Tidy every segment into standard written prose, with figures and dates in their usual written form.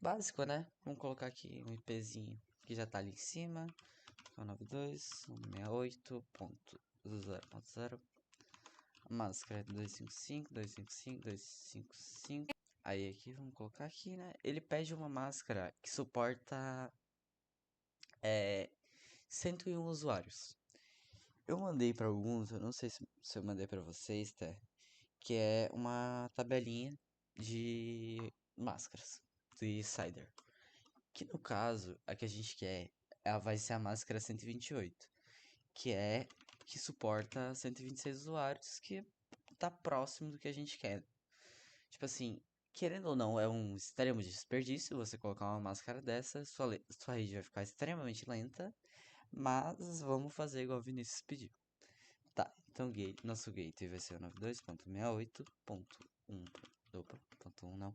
básico, né? Vamos colocar aqui um IPzinho que já tá ali em cima. 192.168.0.0. Máscara 255, 255, 255. Aí aqui, vamos colocar aqui, né? Ele pede uma máscara que suporta 101 usuários. Eu mandei para alguns, eu não sei se eu mandei para vocês, tá? Que é uma tabelinha de máscaras de Cider. Que no caso, a que a gente quer, ela vai ser a máscara 128, que suporta 126 usuários, que tá próximo do que a gente quer. Tipo assim, querendo ou não, é um extremo de desperdício você colocar uma máscara dessa, sua rede vai ficar extremamente lenta, mas vamos fazer igual o Vinícius pediu. Tá, então nosso gateway vai ser o 92.68.1. Opa, ponto 1 não.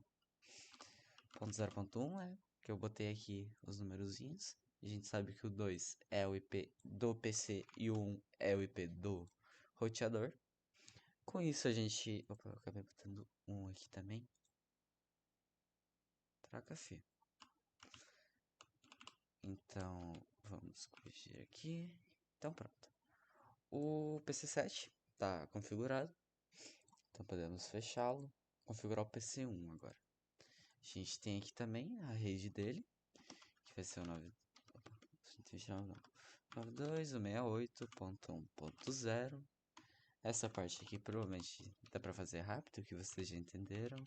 Ponto 0.1 é que eu botei aqui os numerozinhos. A gente sabe que o 2 é o IP do PC e o 1 é o IP do roteador. Com isso a gente... Opa, eu acabei botando um aqui também. Troca, fi. Então, vamos corrigir aqui. Então, pronto. O PC7 está configurado. Então, podemos fechá-lo. Configurar o PC1 agora. A gente tem aqui também a rede dele, que vai ser o 92.168.1.0. Essa parte aqui provavelmente dá para fazer rápido, que vocês já entenderam.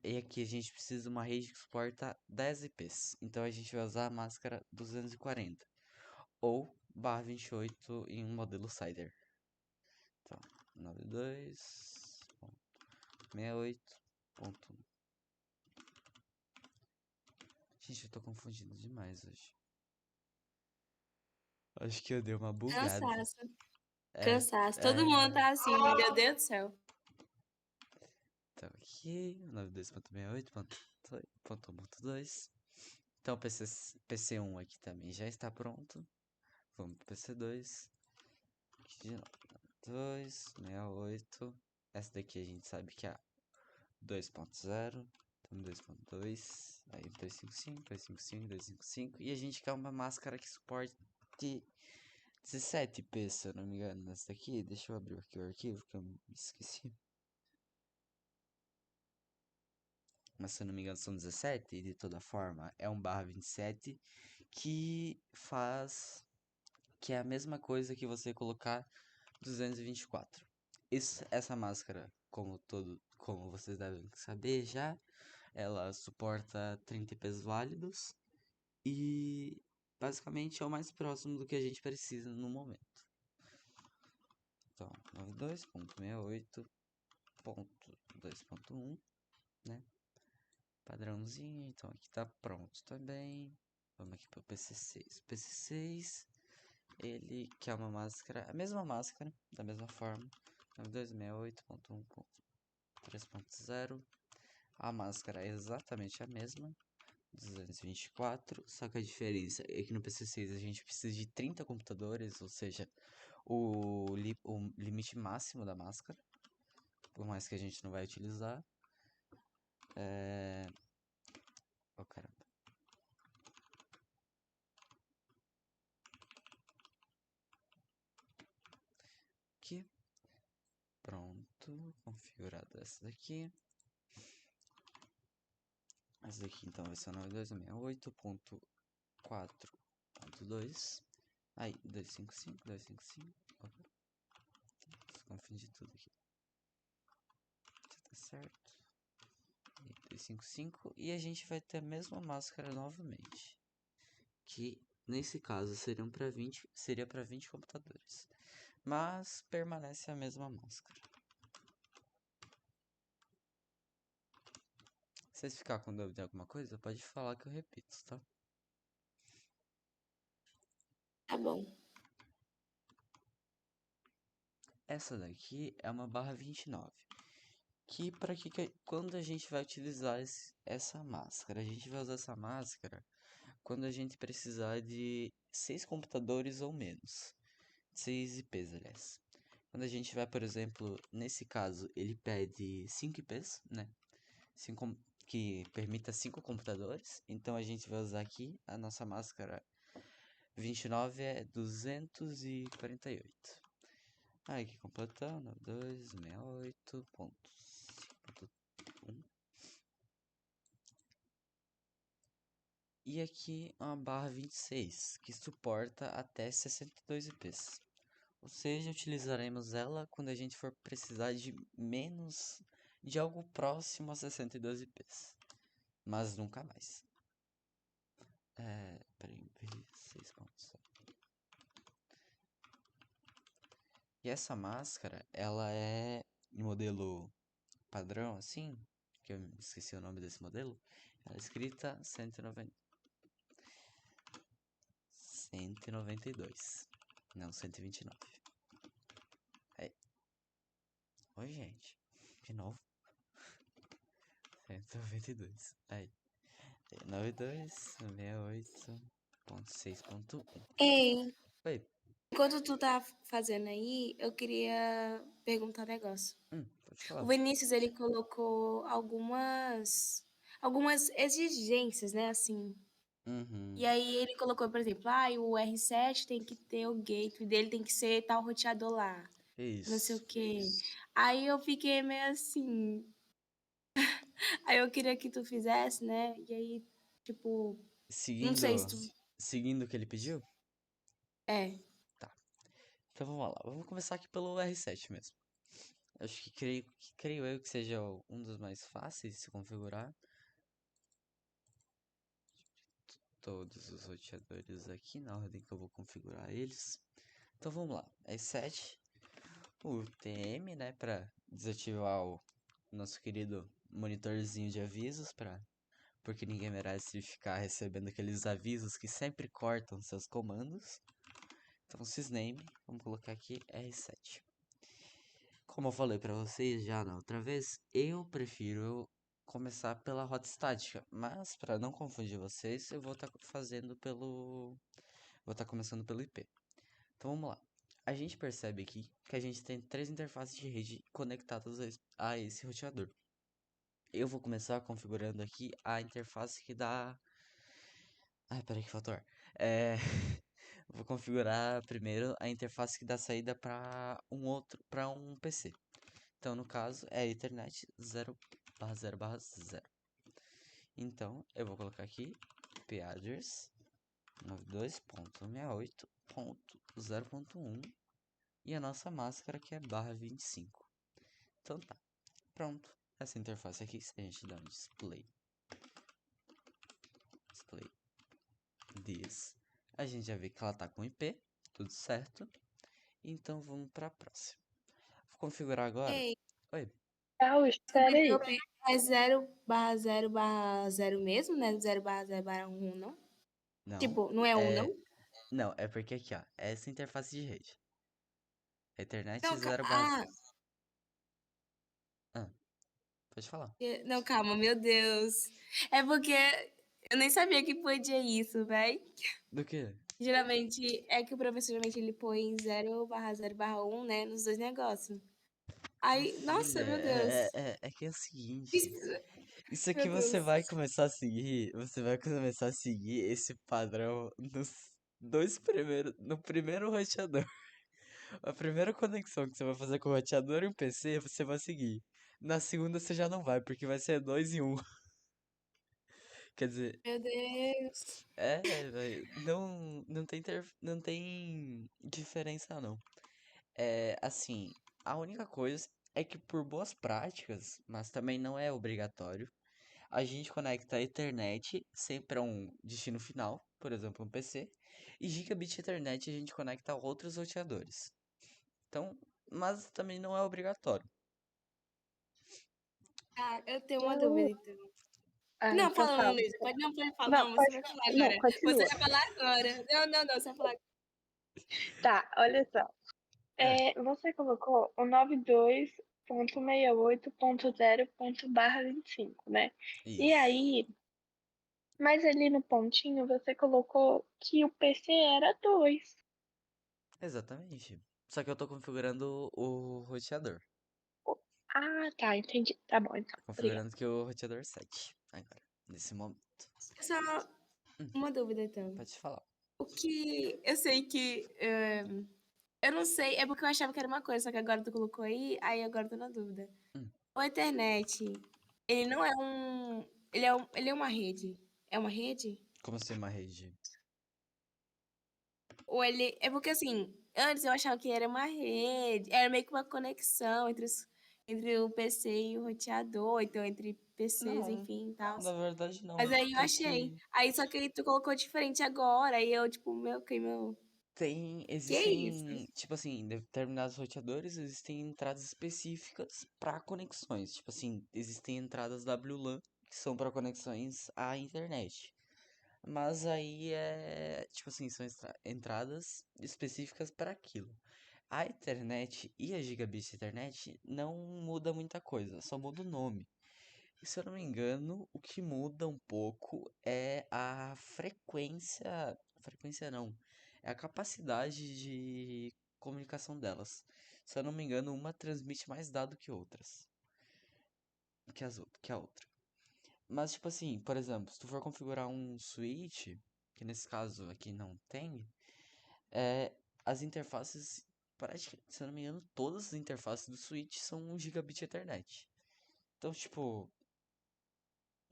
E aqui a gente precisa de uma rede que suporta 10 IPs. Então a gente vai usar a máscara 240 ou barra 28 em um modelo Cider. Então, 92.68.1. Gente, eu tô confundindo demais hoje. Acho que eu dei uma bugada. Cansaço, É, cansaço. Todo mundo é. tá assim, meu Deus do céu. Então aqui, 92.68.1.2. Então o PC1 aqui também já está pronto. Vamos pro PC2. Aqui de novo. 268. Essa daqui a gente sabe que é a 2.0. Então 2.2. Aí 255, 255, 255. E a gente quer uma máscara que suporte 17p, se eu não me engano. Nessa daqui, deixa eu abrir aqui o arquivo que eu me esqueci. Mas se eu não me engano são 17, e de toda forma é um barra 27 que faz, que é a mesma coisa que você colocar 224. Essa máscara, como vocês devem saber já, ela suporta 30 IPs válidos e basicamente é o mais próximo do que a gente precisa no momento. Então, 92.68.2.1, né? Padrãozinho, então aqui tá pronto também. Vamos aqui para o PC6. PC6, ele quer uma máscara, a mesma máscara, da mesma forma. 268.1.3.0. A máscara é exatamente a mesma, 224, só que a diferença é que no PC6 a gente precisa de 30 computadores, ou seja, o limite máximo da máscara, por mais que a gente não vai utilizar. Oh, caramba. Aqui. Pronto, configurado essa daqui. Essa daqui então vai ser o 92.168.4.2. Aí, 255, 255. Opa, confundi tudo aqui. Já tá certo. E 255. E a gente vai ter a mesma máscara novamente. Que nesse caso seria para 20 computadores. Mas permanece a mesma máscara. Se vocês ficar com dúvida em alguma coisa, pode falar que eu repito, tá? Tá bom. Essa daqui é uma barra 29. Que para quando a gente vai utilizar essa máscara? A gente vai usar essa máscara quando a gente precisar de 6 computadores ou menos. 6 IPs, aliás. Quando a gente vai, por exemplo, nesse caso, ele pede 5 IPs, né? que permita 5 computadores. Então a gente vai usar aqui a nossa máscara 29 é 248. Aí aqui completando, 268.5.1. E aqui uma barra 26, que suporta até 62 IPs. Ou seja, utilizaremos ela quando a gente for precisar de menos, de algo próximo a 62 IPs. Mas nunca mais. Peraí, 6.7. E essa máscara, ela é em modelo padrão, assim, que eu esqueci o nome desse modelo. Ela é escrita 192. Não, 129. Aí. Oi, gente. De novo. 192. Aí. 92.68.6.1. Ei, Oi. enquanto tu tá fazendo aí, eu queria perguntar um negócio. Pode O falar. Vinícius, ele colocou algumas exigências, né, assim. Uhum. E aí ele colocou, por exemplo, o R7 tem que ter o gateway dele, tem que ser tal roteador lá, não sei o Isso. quê. Aí eu fiquei meio assim. Aí eu queria que tu fizesse, né? E aí, tipo, não sei se Seguindo, tu. seguindo o que ele pediu? É. Tá. Então vamos lá. Vamos começar aqui pelo R7 mesmo. Acho que creio eu que seja um dos mais fáceis de se configurar. Todos os roteadores aqui na ordem que eu vou configurar eles. Então vamos lá. R7, o TM, né, para desativar o nosso querido monitorzinho de avisos, porque ninguém merece ficar recebendo aqueles avisos que sempre cortam seus comandos. Então sysname, vamos colocar aqui R7. Como eu falei para vocês já na outra vez, eu prefiro começar pela rota estática, mas para não confundir vocês, eu vou estar começando pelo IP. Então vamos lá. A gente percebe aqui que a gente tem 3 interfaces de rede conectadas a esse roteador. Eu vou começar configurando aqui a interface que dá. Ai, peraí que faltou ar. Vou configurar primeiro a interface que dá saída para um PC. Então, no caso, é Ethernet 0/0/0. Então, eu vou colocar aqui p-address 92.168.0.1 e a nossa máscara que é barra 25. Então tá, pronto. Essa interface aqui, se a gente dá um display this, a gente já vê que ela tá com IP, tudo certo. Então vamos para a próxima. Vou configurar agora. Ei, Oi. desculpa Espera aí. interromper. É 0/0/0 mesmo, né? 0/0/1, não? Não, Tipo, não é um, não? não, é porque aqui, ó, essa interface de rede. Ethernet Não, 0 barra. Ah, pode falar. não, calma, meu Deus. É porque eu nem sabia que podia isso, véi. Do que? Geralmente, é que o professor geralmente ele põe 0/0/1, né? Nos dois negócios. Minha Aí, nossa, filha, meu Deus. é que é o seguinte. Isso aqui Meu você Deus. vai começar a seguir. Você vai começar a seguir esse padrão nos dois primeiros. No primeiro roteador. A primeira conexão que você vai fazer com o roteador e o PC, você vai seguir. Na segunda você já não vai, porque vai ser dois em um. Quer dizer, Meu Deus. não tem diferença não. Assim, a única coisa é que por boas práticas, mas também não é obrigatório, a gente conecta a Ethernet sempre a um destino final, por exemplo, um PC, e Gigabit Ethernet a gente conecta a outros roteadores. Então, mas também não é obrigatório. Ah, eu tenho uma dúvida, Eu... então. Ah, Não, então fala, tá. Luísa. Pode falar. Não, Não, você pode. vai falar Não, agora. Você continua. vai falar agora. Não, você vai falar. Tá, olha só. É, Você colocou o 92.68.0.25, né? E isso. aí, mas ali no pontinho você colocou que o PC era 2. Exatamente. Só que eu tô configurando o roteador. Ah, tá, entendi. Tá bom, então. Obrigada. Configurando que o roteador 7 agora, nesse momento. Só Hum, uma dúvida, então. pode falar. O que eu sei que. Eu não sei, é porque eu achava que era uma coisa, só que agora tu colocou aí agora eu tô na dúvida. Hum, O internet, ele não é um. Ele é uma rede. É uma rede? como assim uma rede? Ou ele. É porque assim, antes eu achava que era uma rede. Era meio que uma conexão entre o PC e o roteador, então entre PCs, Não, enfim e tal. na verdade Mas não, aí eu achei. porque Aí só que aí tu colocou diferente agora, aí eu, tipo, meu. Que é isso? existem, tipo assim, em determinados roteadores existem entradas específicas para conexões. Tipo assim, existem entradas WLAN que são para conexões à internet. Mas aí tipo assim, são entradas específicas para aquilo. A internet e a Gigabit Internet não muda muita coisa, só muda o nome. E se eu não me engano, o que muda um pouco é a frequência. Frequência não. É a capacidade de comunicação delas. Se eu não me engano, uma transmite mais dado que outras. Que a outra. Mas, tipo assim, por exemplo, se tu for configurar um switch, que nesse caso aqui não tem, as interfaces, se eu não me engano, todas as interfaces do switch são 1 gigabit Ethernet. Então, tipo,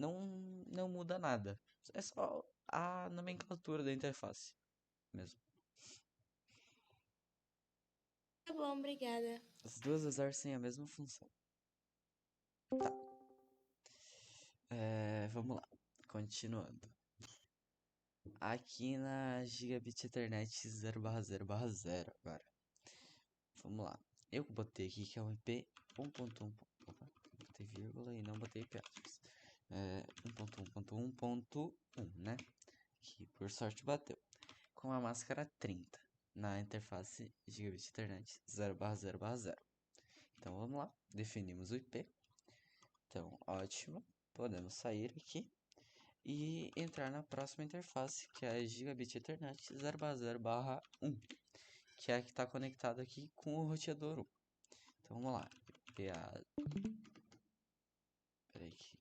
não muda nada. É só a nomenclatura da interface mesmo. Tá bom, obrigada. As duas exercem a mesma função. Vamos lá. Continuando. Aqui na Gigabit Ethernet 0/0/0 agora. Vamos lá. Eu botei aqui que é um IP 1.1. Opa, botei vírgula e não botei IP address. 1.1.1.1, né? Que por sorte bateu. Com a máscara 30 na interface Gigabit Ethernet 0/0/0. Então vamos lá, definimos o IP. Então, ótimo. Podemos sair aqui e entrar na próxima interface, que é a Gigabit Ethernet 0/0/1, que é a que está conectada aqui com o roteador 1. Então vamos lá. Peraí aqui.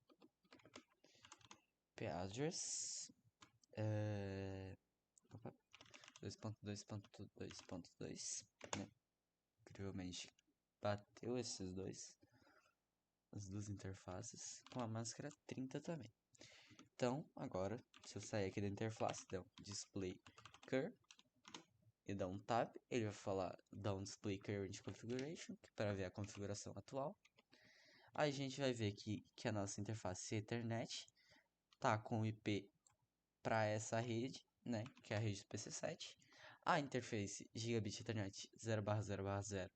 IP address. Opa, 2.2.2.2, né? Incrivelmente bateu as duas interfaces, com a máscara 30 também. Então, agora, se eu sair aqui da interface, der um display cur e dar um tab, ele vai falar dar um display current configuration, para ver a configuração atual. Aí a gente vai ver que a nossa interface Ethernet tá com o IP para essa rede, né, que é a rede do PC7. A interface Gigabit Ethernet 0/0/0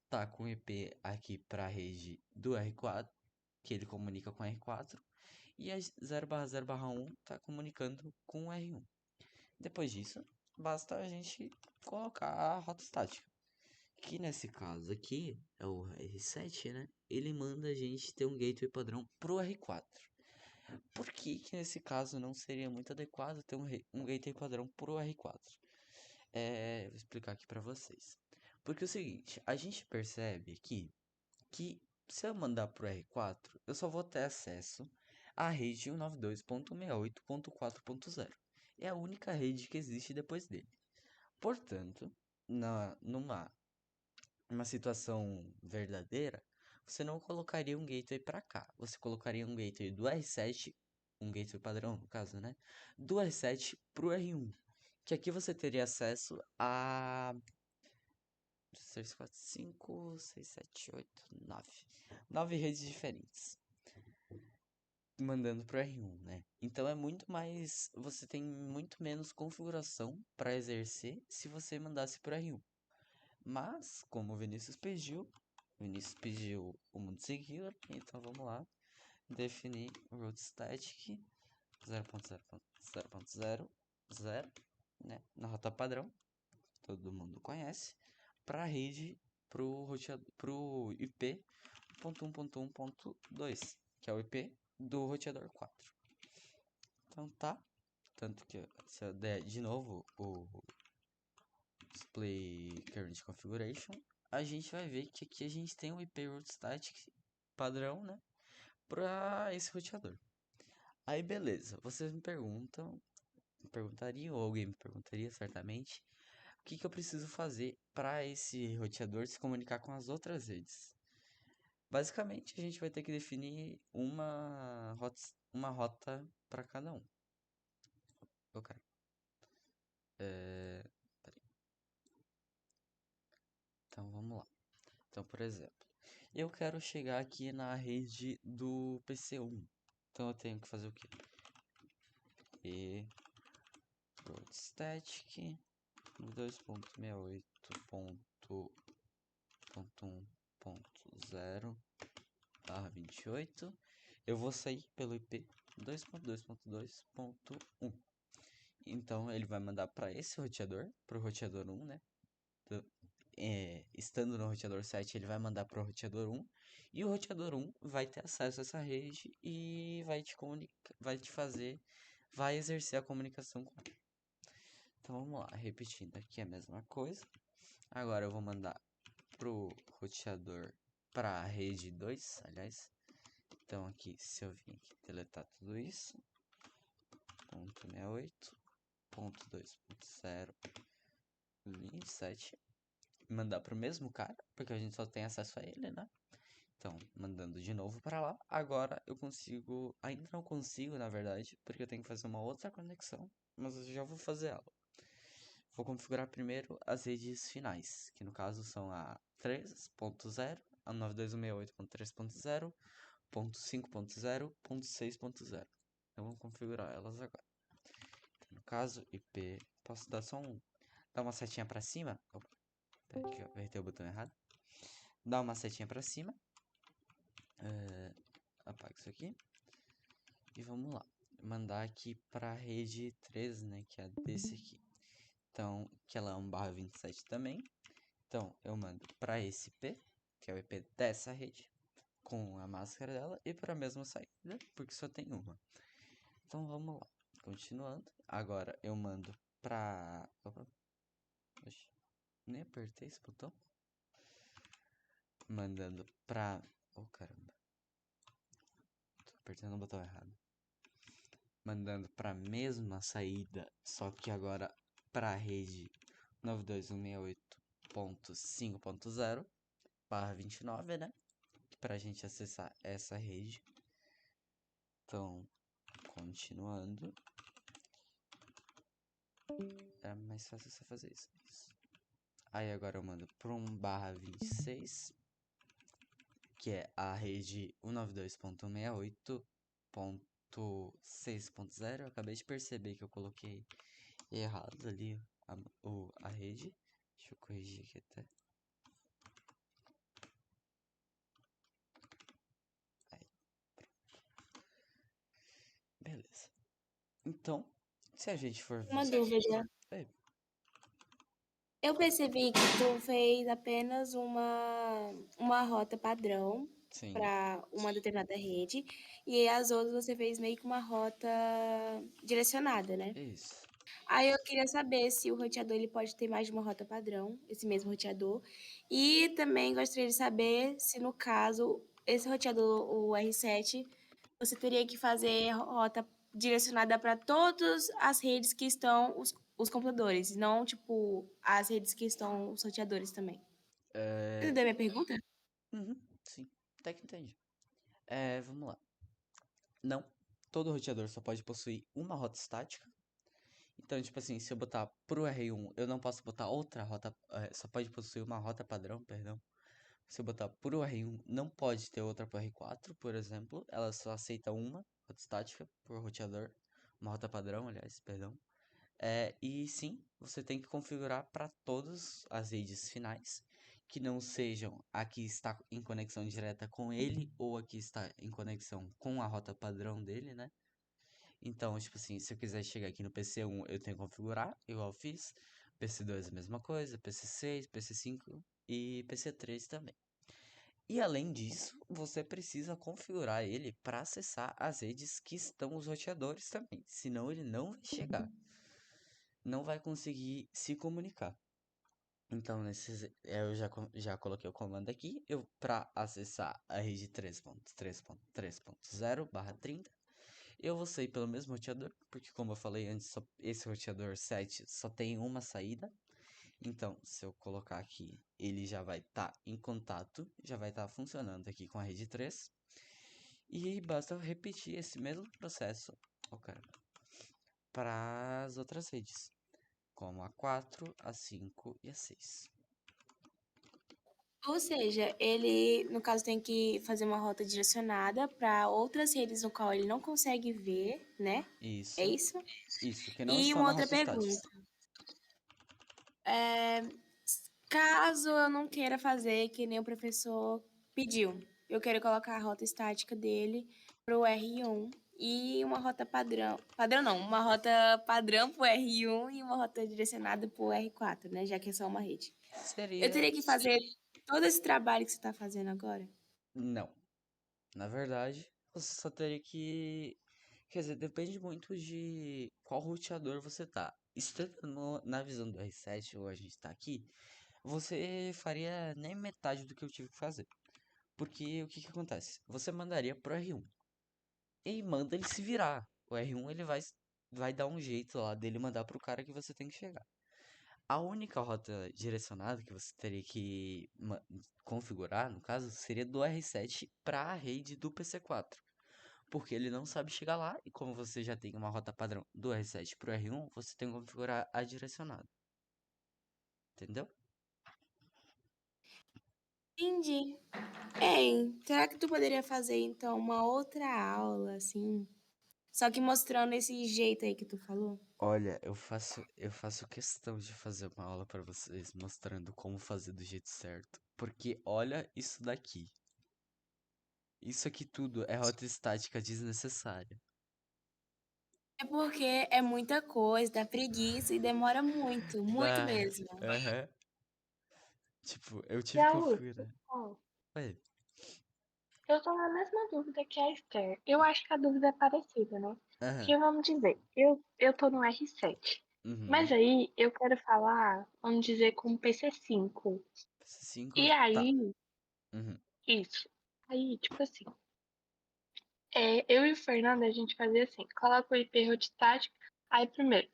tá com o IP aqui para a rede do R4, que ele comunica com o R4. E a 0/0/1 está comunicando com o R1. Depois disso, basta a gente colocar a rota estática. Que nesse caso aqui é o R7, né? Ele manda a gente ter um gateway padrão pro R4. Por que nesse caso não seria muito adequado ter um gateway padrão pro R4? Vou explicar aqui para vocês. Porque é o seguinte, a gente percebe aqui que se eu mandar pro R4, eu só vou ter acesso à rede 192.168.4.0. É a única rede que existe depois dele. Portanto, numa situação verdadeira, você não colocaria um gateway para cá. Você colocaria um gateway do R7, um gateway padrão no caso, né? Do R7 pro R1. Que aqui você teria acesso a 3, 4, 5, 6, 7, 8, 9. 9 redes diferentes. Mandando pro R1, né? Então é muito mais. Você tem muito menos configuração para exercer se você mandasse pro R1. Mas, como o Vinícius pediu o mundo seguido, então vamos lá. Definir root static 0.0.0.0, né? Na rota padrão, todo mundo conhece, para a rede pro IP 1.1.1.2, que é o IP do roteador 4. Então tá, tanto que se eu der de novo o display current configuration, a gente vai ver que aqui a gente tem o IP root static padrão, né, para esse roteador. Aí beleza, vocês perguntariam, ou alguém me perguntaria certamente, o que que eu preciso fazer para esse roteador se comunicar com as outras redes? Basicamente, a gente vai ter que definir uma rota para cada um. Eu quero. Peraí. Então vamos lá. Então, por exemplo, eu quero chegar aqui na rede do PC1. Então eu tenho que fazer o quê? E road static 2.68.1.0/28. Eu vou sair pelo IP 2.2.2.1. Então ele vai mandar para esse roteador, para o roteador 1, né? Estando no roteador 7, ele vai mandar para o roteador 1. E o roteador 1 vai ter acesso a essa rede e vai te comunicar, vai exercer a comunicação com ele. Então vamos lá, repetindo aqui a mesma coisa. Agora eu vou mandar pro roteador para a rede 2, aliás. Então aqui, se eu vir aqui deletar tudo isso, ponto ponto 2.0.27, mandar pro mesmo cara, porque a gente só tem acesso a ele, né? Então, mandando de novo para lá. Agora eu consigo, ainda não consigo, na verdade, porque eu tenho que fazer uma outra conexão, mas eu já vou fazer ela. Vou configurar primeiro as redes finais, que no caso são a 3.0, a 92.168.3.0, ponto 5.0, ponto 6.0. Então vamos configurar elas agora. No caso, IP, posso dar uma setinha para cima? Opa, peraí que eu apertei o botão errado. Dá uma setinha para cima. Apaga isso aqui. E vamos lá. Mandar aqui para a rede 3, né, que é desse aqui. Então, que ela é 1/27 também. Então, eu mando para esse IP, que é o IP dessa rede, com a máscara dela, e para a mesma saída, porque só tem uma. Então, vamos lá. Continuando. Agora, eu mando para... Opa. Oxi, nem apertei esse botão. Mandando para... Oh, caramba. Tô apertando o botão errado. Mandando para a mesma saída, só que agora para a rede 92.168.5.0/29, né? Para a gente acessar essa rede. Então, continuando. É mais fácil você fazer isso. Aí agora eu mando para 1/26, que é a rede 192.168.6.0. Eu acabei de perceber que eu coloquei errado ali a rede. Deixa eu corrigir aqui até. Aí, beleza. Então, se a gente for ver... Uma dúvida. Ei, Eu percebi que tu fez apenas uma rota padrão sim, para uma determinada rede e as outras você fez meio que uma rota direcionada, né? isso. Aí eu queria saber se o roteador ele pode ter mais de uma rota padrão, esse mesmo roteador. E também gostaria de saber se, no caso, esse roteador, o R7, você teria que fazer rota direcionada para todas as redes que estão os computadores, não, tipo, as redes que estão os roteadores também. Entendeu a minha pergunta? Sim, até que entendi. Vamos lá. Não, todo roteador só pode possuir uma rota estática. Então, tipo assim, se eu botar pro R1, eu não posso botar outra rota, só pode possuir uma rota padrão, perdão. Se eu botar pro R1, não pode ter outra pro R4, por exemplo. Ela só aceita uma rota estática por roteador, uma rota padrão, aliás, perdão. E sim, você tem que configurar para todas as redes finais que não sejam a que está em conexão direta com ele ou a que está em conexão com a rota padrão dele, né? Então, tipo assim, se eu quiser chegar aqui no PC1, eu tenho que configurar, igual eu fiz. PC2 a mesma coisa, PC6, PC5 e PC3 também. E além disso, você precisa configurar ele para acessar as redes que estão os roteadores também, senão ele não vai chegar, não vai conseguir se comunicar. Então, eu já coloquei o comando aqui. Para acessar a rede 3.3.3.0/30, eu vou sair pelo mesmo roteador, porque como eu falei antes, esse roteador 7 só tem uma saída. Então, se eu colocar aqui, ele já vai estar em contato, já vai estar funcionando aqui com a rede 3. E basta repetir esse mesmo processo, para as outras redes, como a 4, a 5 e a 6. Ou seja, ele, no caso, tem que fazer uma rota direcionada para outras redes no qual ele não consegue ver, né? É Isso, isso? isso, que não E estão uma na outra rota estática. pergunta. Caso eu não queira fazer que nem o professor pediu, eu quero colocar a rota estática dele para o R1 e uma rota padrão. Padrão não, uma rota padrão para o R1 e uma rota direcionada para o R4, né? Já que é só uma rede. Eu Seria. teria que fazer todo esse trabalho que você está fazendo agora? Não. Na verdade, você só teria que. Quer dizer, depende muito de qual roteador você tá. Estando na visão do R7, ou a gente tá aqui, você faria nem metade do que eu tive que fazer. Porque o que que acontece? Você mandaria pro R1 e manda ele se virar. O R1 ele vai dar um jeito lá dele mandar pro cara que você tem que chegar. A única rota direcionada que você teria que configurar, no caso, seria do R7 para a rede do PC4. Porque ele não sabe chegar lá, e como você já tem uma rota padrão do R7 para o R1, você tem que configurar a direcionada. Entendeu? Entendi. Ei, será que tu poderia fazer então uma outra aula, assim? Só que mostrando esse jeito aí que tu falou? Olha, eu faço questão de fazer uma aula para vocês mostrando como fazer do jeito certo. Porque olha isso daqui. Isso aqui tudo é rota estática desnecessária. É porque é muita coisa, dá preguiça e demora muito, muito Dá. mesmo. Aham. Tipo, eu E tive a que outra? configurar. Ó, Ué. eu tô na mesma dúvida que a Esther. Eu acho que a dúvida é parecida, né? Aham. Que vamos dizer, eu tô no R7. Mas Uhum. aí eu quero falar, vamos dizer, com o PC5. PC5, E tá. aí, Uhum. isso. Aí, tipo assim, eu e o Fernando, a gente fazia assim, coloca o IP root estático. Aí primeiro,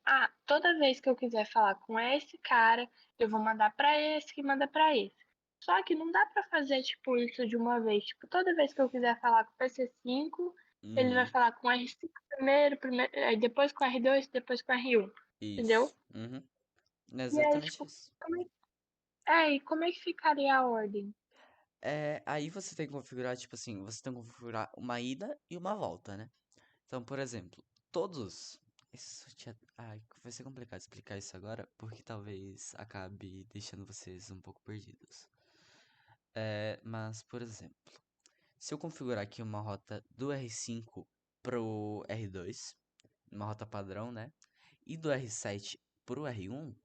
toda vez que eu quiser falar com esse cara, eu vou mandar pra esse que manda pra esse. Só que não dá pra fazer, tipo, isso de uma vez. Tipo, toda vez que eu quiser falar com o PC5, ele vai Uhum. falar com o R5 primeiro, aí depois com o R2, depois com o R1. Entendeu? Isso. Uhum. É E aí, exatamente tipo, isso. e como é que ficaria a ordem? Aí você tem que configurar, tipo assim, você tem que configurar uma ida e uma volta, né? Então, por exemplo, todos. Ai, vai ser complicado explicar isso agora, porque talvez acabe deixando vocês um pouco perdidos. Mas, por exemplo, se eu configurar aqui uma rota do R5 pro R2, uma rota padrão, né? E do R7 pro R1,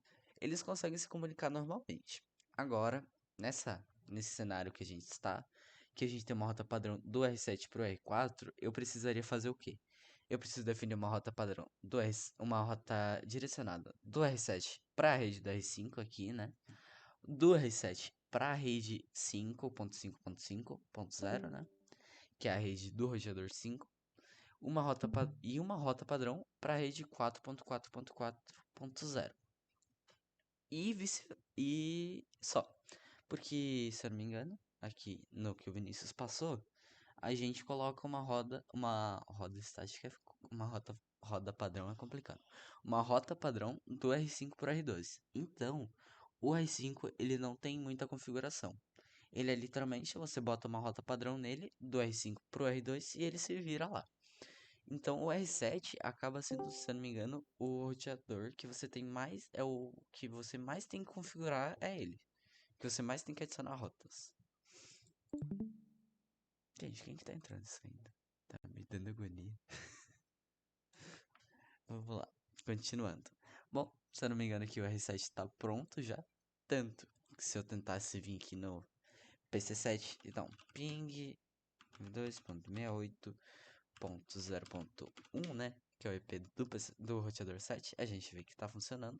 eles conseguem se comunicar normalmente. Agora, nesse cenário que a gente está, que a gente tem uma rota padrão do R7 pro R4, eu precisaria fazer o quê? Eu preciso definir uma rota padrão uma rota direcionada do R7 para a rede do R5 aqui, né? Do R7 para a rede 5.5.5.0, né? Que é a rede do roteador 5, e uma rota padrão para a rede 4.4.4.0. E só. Porque, se eu não me engano, aqui no que o Vinícius passou, a gente coloca uma roda estática, roda padrão é complicado. Uma rota padrão do R5 para R2. Então, o R5 ele não tem muita configuração. Ele é literalmente, você bota uma rota padrão nele, do R5 pro R2 e ele se vira lá. Então o R7 acaba sendo, se eu não me engano, o roteador que você tem mais, é o que você mais tem que configurar é ele. Que você mais tem que adicionar rotas. Gente, quem que tá entrando isso ainda? Tá me dando agonia. Vamos lá, continuando. Bom, se eu não me engano aqui o R7 tá pronto já. Tanto que se eu tentasse vir aqui no PC7, então ping 2.68.0.1, né? Que é o IP do roteador 7, a gente vê que tá funcionando.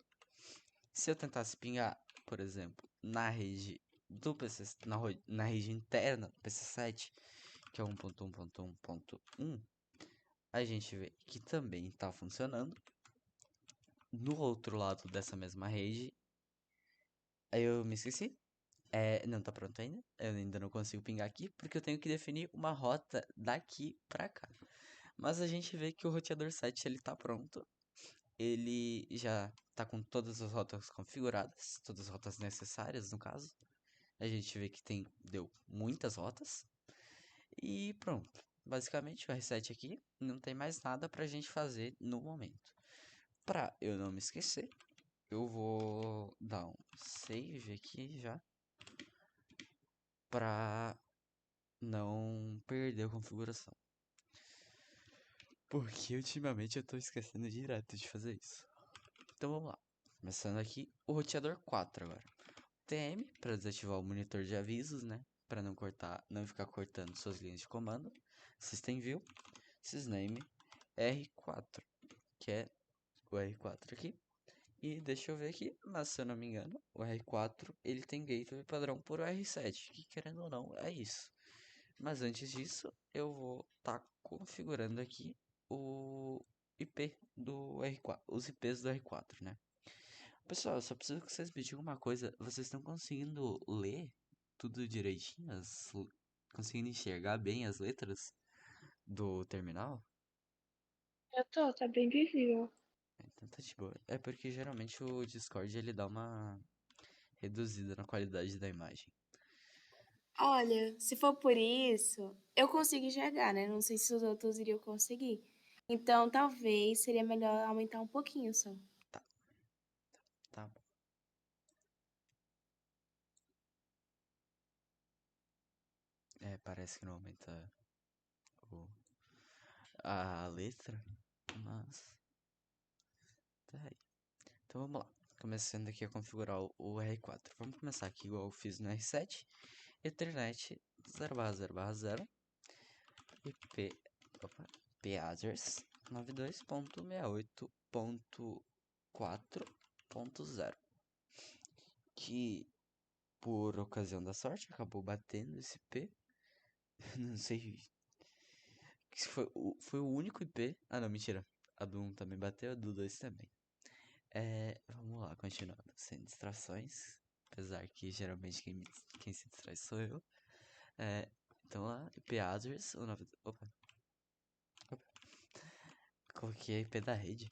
Se eu tentasse pingar por exemplo, na rede do PC, na rede interna do PC7, que é 1.1.1.1, a gente vê que também está funcionando. No outro lado dessa mesma rede, aí eu me esqueci. Não tá pronto ainda. Eu ainda não consigo pingar aqui, porque eu tenho que definir uma rota daqui pra cá. Mas a gente vê que o roteador 7 ele tá pronto. Ele já tá com todas as rotas configuradas, todas as rotas necessárias no caso. A gente vê que deu muitas rotas. E pronto. Basicamente o R7 aqui não tem mais nada pra gente fazer no momento. Pra eu não me esquecer, eu vou dar um save aqui já. Pra não perder a configuração. Porque ultimamente eu tô esquecendo direto de fazer isso. Então vamos lá. Começando aqui o roteador 4 agora. TM para desativar o monitor de avisos, né? Para não ficar cortando suas linhas de comando. System View, Sysname R4, que é o R4 aqui. E deixa eu ver aqui, mas se eu não me engano, o R4 ele tem gateway padrão por R7, que querendo ou não é isso. Mas antes disso, eu vou estar configurando aqui o IP do R4, os IPs do R4, né? Pessoal, eu só preciso que vocês me digam uma coisa. Vocês estão conseguindo ler tudo direitinho? Conseguindo enxergar bem as letras do terminal? Tá bem visível. Então tá de boa. É porque geralmente o Discord ele dá uma reduzida na qualidade da imagem. Olha, se for por isso, eu consigo enxergar, né? Não sei se os outros iriam conseguir. Então, talvez seria melhor aumentar um pouquinho só. Tá bom. Parece que não aumenta o- a letra, mas tá aí. Então vamos lá. Começando aqui a configurar o R4. Vamos começar aqui igual eu fiz no R7. Ethernet 0/0/0 IP, IP address 92.68.4.0, que por ocasião da sorte acabou batendo esse IP. Não sei se foi o único IP. Ah, não, mentira. A do 1 também bateu, a do 2 também. Vamos lá, continuando. Sem distrações. Apesar que geralmente quem se distrai sou eu. Então lá, IP address. Opa, coloquei a IP da rede.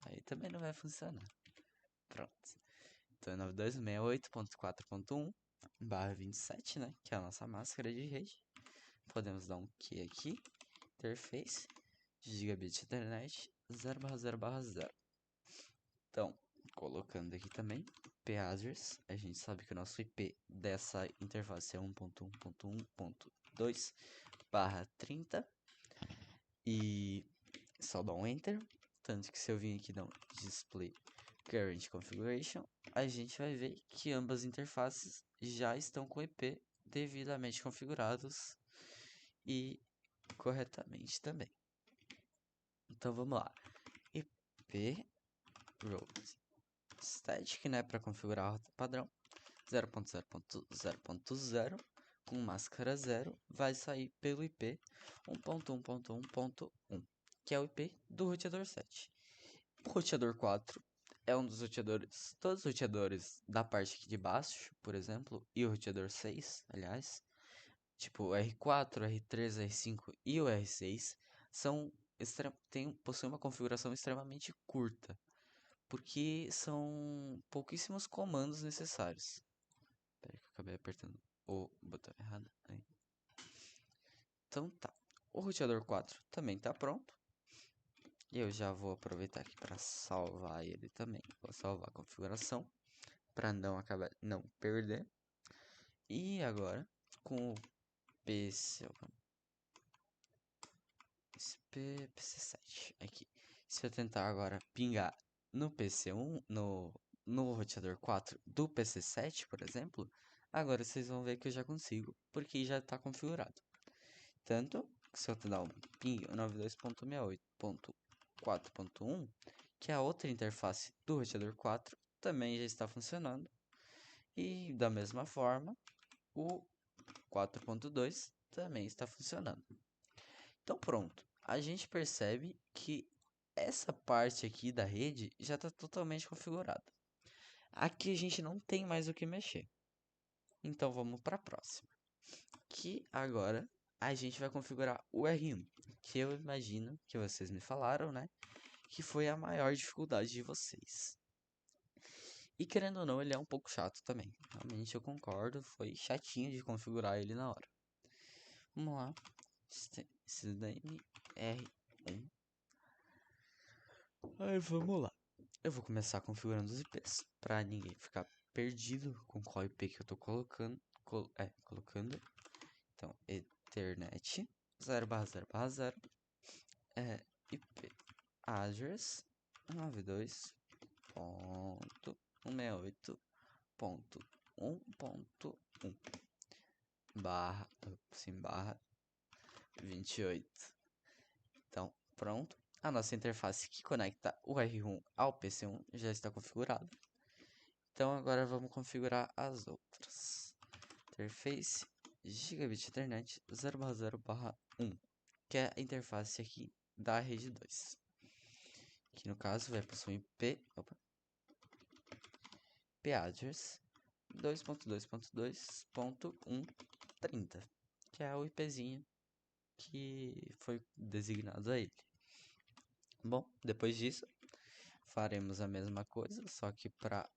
Aí também não vai funcionar. Pronto. Então é 9268.4.1/27, né? Que é a nossa máscara de rede. Podemos dar um key aqui. Interface. Gigabit Ethernet 0/0/0. Então, colocando aqui também IP address, a gente sabe que o nosso IP dessa interface é 1.1.1.2/30 e só dá um enter, tanto que se eu vir aqui dar um display current configuration, a gente vai ver que ambas interfaces já estão com IP devidamente configurados e corretamente também. Então vamos lá, IP route static, né, para configurar a rota padrão 0.0.0.0 com máscara 0 vai sair pelo IP 1.1.1.1, que é o IP do roteador 7. O roteador 4 é um dos roteadores, todos os roteadores da parte aqui de baixo, por exemplo, e o roteador 6, aliás, tipo o R4, R3, R5 e o R6, possuem uma configuração extremamente curta, porque são pouquíssimos comandos necessários. Peraí que eu acabei apertando o botão errado. Aí. Então tá. O roteador 4 também tá pronto. E eu já vou aproveitar aqui para salvar ele também. Vou salvar a configuração para não perder. E agora com o PC, PC7 aqui. Se eu tentar agora pingar no PC1, no roteador 4 do PC7, por exemplo, agora vocês vão ver que eu já consigo, porque já está configurado. Tanto que se eu dar um ping 92.68.4.1, que é a outra interface do roteador 4 também já está funcionando. E da mesma forma, o 4.2 também está funcionando. Então pronto, a gente percebe que essa parte aqui da rede já está totalmente configurada. Aqui a gente não tem mais o que mexer. Então vamos para a próxima. Que agora a gente vai configurar o R1, que eu imagino que vocês me falaram, né? Que foi a maior dificuldade de vocês. E querendo ou não, ele é um pouco chato também. Realmente eu concordo, foi chatinho de configurar ele na hora. Vamos lá. System R1. Aí vamos lá. Eu vou começar configurando os IPs para ninguém ficar perdido com qual IP que eu tô colocando. Colocando. Então, Ethernet 0/0/0 IP address 92.168.1.1 barra, sim, barra 28. Então, pronto. A nossa interface que conecta o R1 ao PC1 já está configurada. Então, agora vamos configurar as outras. Interface Gigabit Ethernet 0/0/1, que é a interface aqui da rede 2. Que no caso vai possuir IP address 2.2.2.1.30, que é o IPzinho que foi designado a ele. Bom, depois disso, faremos a mesma coisa, só que para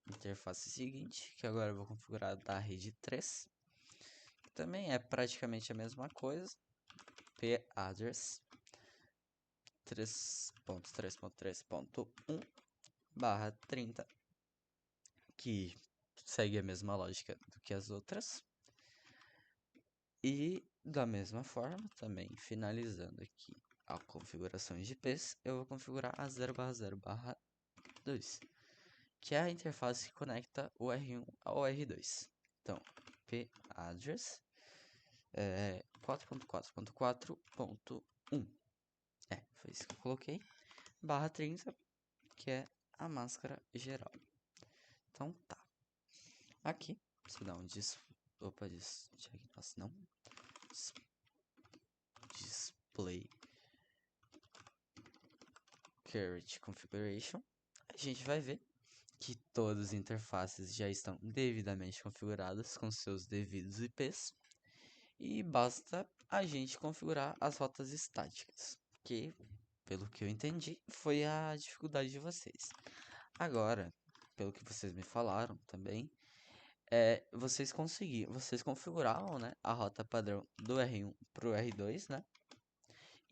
interface seguinte, que agora eu vou configurar da rede 3, que também é praticamente a mesma coisa. IP address 3.3.3.1/30, que segue a mesma lógica do que as outras. E da mesma forma, também finalizando aqui a configuração de IPs, eu vou configurar a 0/0/2, que é a interface que conecta o R1 ao R2. Então, IP address 4.4.4.1. Foi isso que eu coloquei. /30, que é a máscara geral. Então tá. Aqui, você dá um display current configuration. A gente vai ver que todas as interfaces já estão devidamente configuradas com seus devidos IPs. E basta a gente configurar as rotas estáticas, que, pelo que eu entendi, foi a dificuldade de vocês. Agora, pelo que vocês me falaram também, vocês configuravam, né, a rota padrão do R1 para o R2, né?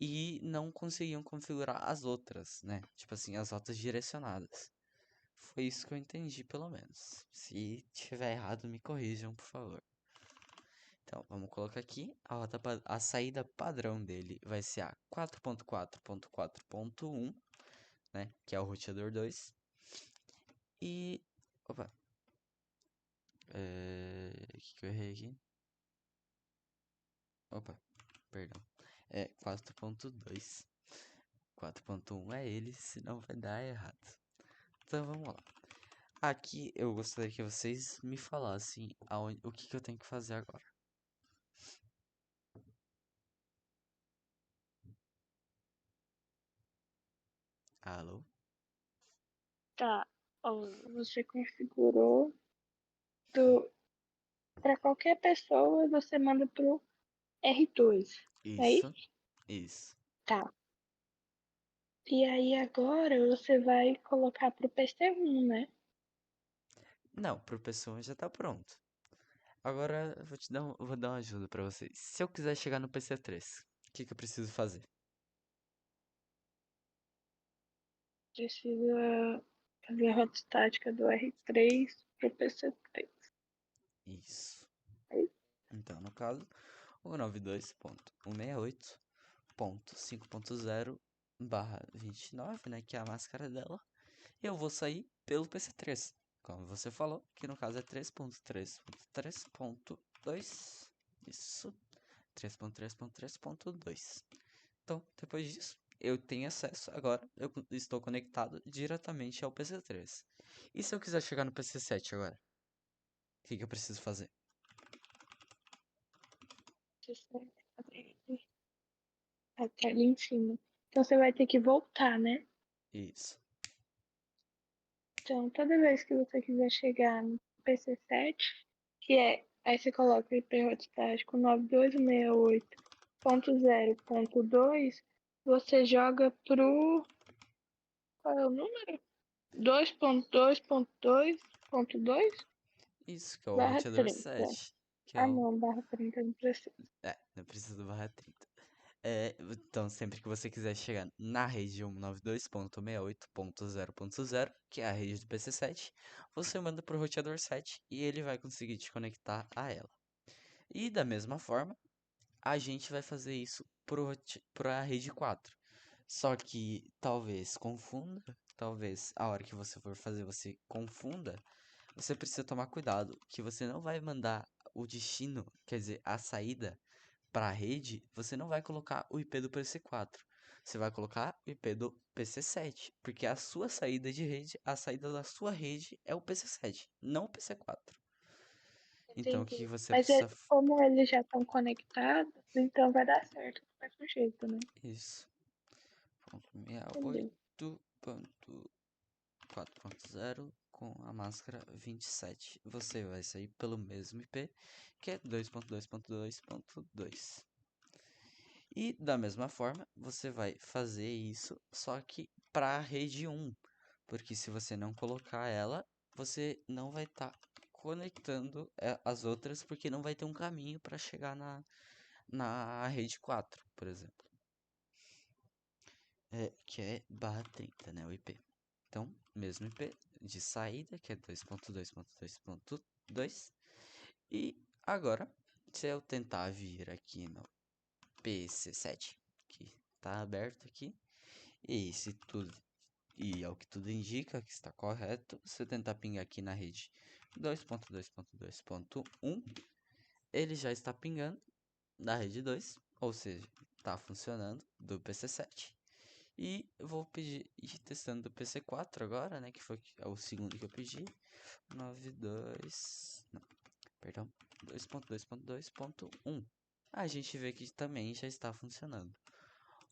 E não conseguiam configurar as outras, né? Tipo assim, as rotas direcionadas. Foi isso que eu entendi, pelo menos. Se tiver errado, me corrijam, por favor. Então, vamos colocar aqui a saída padrão dele vai ser a 4.4.4.1, né, que é o roteador 2. E opa. O que eu errei aqui? Opa, perdão. É 4.2. 4.1 é ele, senão vai dar errado. Então vamos lá. Aqui eu gostaria que vocês me falassem o que eu tenho que fazer agora. Alô? Tá. Ó, você configurou para qualquer pessoa, você manda pro R2. É Isso, isso? isso. Tá. E aí agora você vai colocar pro PC1, né? Não, pro pessoa já tá pronto. Agora eu vou dar uma ajuda pra vocês. Se eu quiser chegar no PC3, o que eu preciso fazer? Precisa fazer a rota estática do R3 pro PC3. Isso. É isso? Então, no caso, o 92.168.5.0/29, né, que é a máscara dela, eu vou sair pelo PC3, como você falou, que no caso é 3.3.3.2. Isso. 3.3.3.2. Então, depois disso, eu tenho acesso agora, eu estou conectado diretamente ao PC3. E se eu quiser chegar no PC7 agora? que eu preciso fazer? Até ali em cima. Então você vai ter que voltar, né? Isso. Então, toda vez que você quiser chegar no PC7, que é, aí você coloca o IP estático 9268.0.2, você joga pro, qual é o número? 2.2.2.2 Isso, que é o barra roteador 30. 7. Que é Ah, o. não, barra 30 não precisa. Não precisa do barra 30. Então, sempre que você quiser chegar na rede 192.68.0.0, que é a rede do PC7, você manda pro roteador 7 e ele vai conseguir te conectar a ela. E da mesma forma, a gente vai fazer isso para a rede 4. Só que talvez confunda, talvez a hora que você for fazer você confunda, você precisa tomar cuidado que você não vai mandar o destino, quer dizer, a saída para a rede, você não vai colocar o IP do PC4. Você vai colocar o IP do PC7, porque a sua saída de rede, a saída da sua rede é o PC7, não o PC4. Então, o que Entendi. você Mas precisa. como eles já estão conectados, então vai dar certo do mesmo jeito, né? Isso. Ponto Entendi. 68.4.0 com a máscara 27. Você vai sair pelo mesmo IP, que é 2.2.2.2. E da mesma forma, você vai fazer isso, só que para a rede 1, porque se você não colocar ela, você não vai estar conectando as outras, porque não vai ter um caminho para chegar na rede 4, por exemplo. Que é barra 30, né, o IP. Então, mesmo IP de saída, que é 2.2.2.2. E agora, se eu tentar vir aqui no PC7, que está aberto aqui, e se tudo e ao que tudo indica que está correto, se eu tentar pingar aqui na rede 2.2.2.1, ele já está pingando na rede 2, ou seja, está funcionando do PC7. E eu vou pedir ir testando do PC4 agora, né, que foi o segundo que eu pedi. 92, não, perdão, 2.2.2.1. A gente vê que também já está funcionando.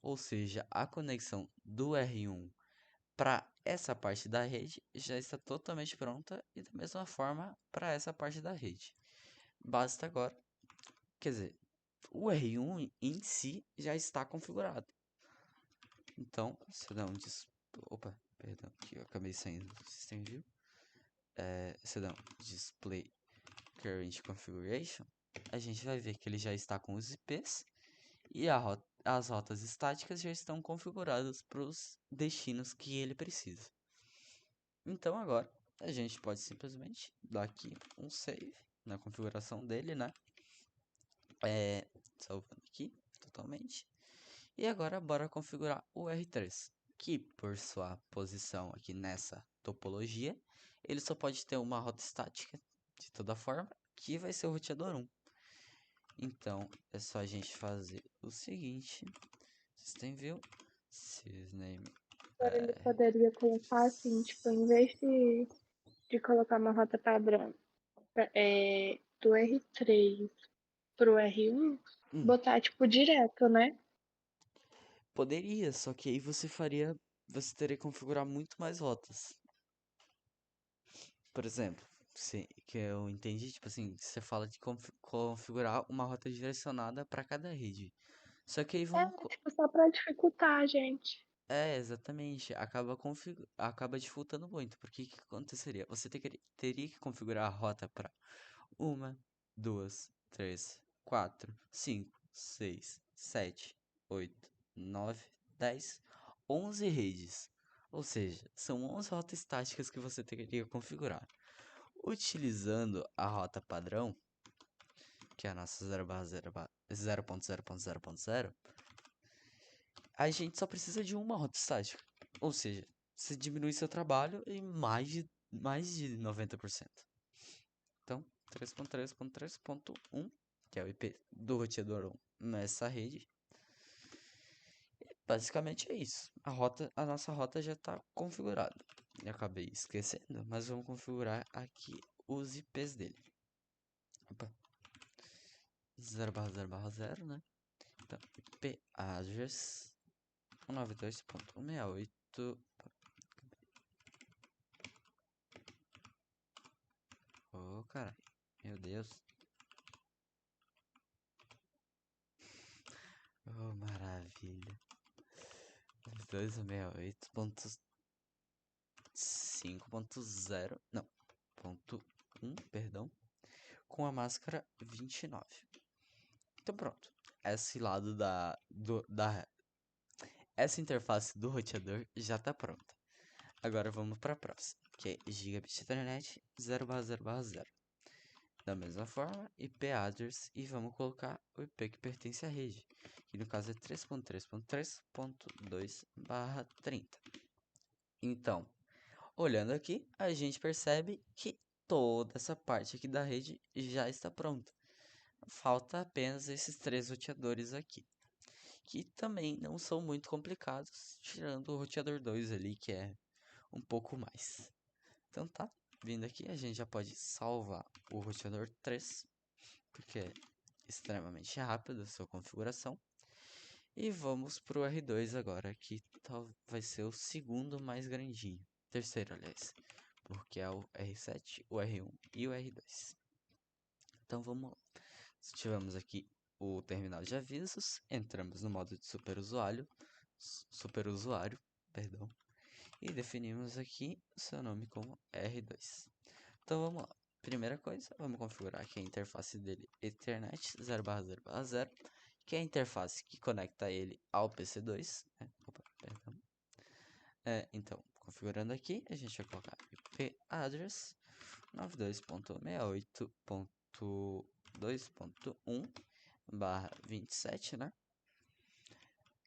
Ou seja, a conexão do R1 para essa parte da rede já está totalmente pronta e da mesma forma para essa parte da rede. Basta agora, quer dizer, o R1 em si já está configurado. Então, se eu der um opa, perdão, que eu acabei saindo do System View. Se eu der um Display Current Configuration, a gente vai ver que ele já está com os IPs e as rotas estáticas já estão configuradas para os destinos que ele precisa. Então agora a gente pode simplesmente dar aqui um save na configuração dele, né? Salvando aqui totalmente. E agora bora configurar o R3, que por sua posição aqui nessa topologia, ele só pode ter uma rota estática de toda forma, que vai ser o roteador 1. Então é só a gente fazer o seguinte: System View, Sysname. Agora ele poderia colocar assim, tipo, em vez de colocar uma rota padrão do R3 pro R1, botar, tipo, direto, né? Poderia, só que aí você teria que configurar muito mais rotas. Por exemplo, que eu entendi, tipo assim, você fala de configurar uma rota direcionada para cada rede. Só que aí vamos. Tipo, só pra dificultar, gente. Exatamente. Acaba dificultando muito. Porque o que aconteceria? Você teria que configurar a rota para uma, duas, três, quatro, cinco, seis, sete, oito, nove, 10, 11 redes. Ou seja, são 11 rotas estáticas que você teria que configurar. Utilizando a rota padrão, que é a nossa 0.0.0.0, a gente só precisa de uma rota estática. Ou seja, você diminui seu trabalho em mais de 90%. Então, 3.3.3.1, que é o IP do roteador 1 nessa rede. Basicamente é isso. A nossa rota já está configurada. Eu acabei esquecendo, mas vamos configurar aqui os IPs dele. Opa. 0/0/0, né? Então, IP address 192.168. Oh, cara. Meu Deus. Oh, maravilha. 268.5.0. Não. Ponto 1, perdão. Com a máscara 29. Então pronto. Esse lado essa interface do roteador já está pronta. Agora vamos para a próxima, que é Gigabit Ethernet 0/0/0. Da mesma forma, IP address e vamos colocar o IP que pertence à rede, que no caso é 3.3.3.2/30. Então, olhando aqui, a gente percebe que toda essa parte aqui da rede já está pronta. Falta apenas esses 3 roteadores aqui, que também não são muito complicados, tirando o roteador 2 ali, que é um pouco mais. Então tá, vindo aqui a gente já pode salvar o roteador 3, porque é extremamente rápido a sua configuração. E vamos pro R2 agora, que vai ser o segundo mais grandinho. Terceiro, aliás, porque é o R7, o R1 e o R2. Então vamos lá. Tivemos aqui o terminal de avisos, entramos no modo de superusuário, perdão, e definimos aqui seu nome como R2. Então vamos lá. Primeira coisa, vamos configurar aqui a interface dele Ethernet 0/0/0, que é a interface que conecta ele ao PC2, né? Opa, perdão. Então, configurando aqui, a gente vai colocar IP address 92.168.2.1/27, né?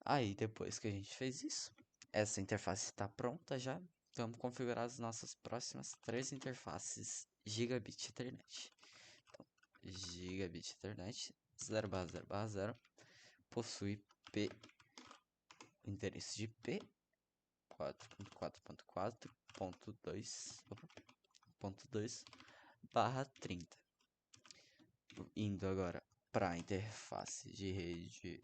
Aí, depois que a gente fez isso, essa interface está pronta já. Vamos configurar as nossas próximas 3 interfaces Gigabit Ethernet. Então, Gigabit Ethernet 0/0/0 possui endereço de IP 4.4.4.2.2/30. Indo agora para a interface de rede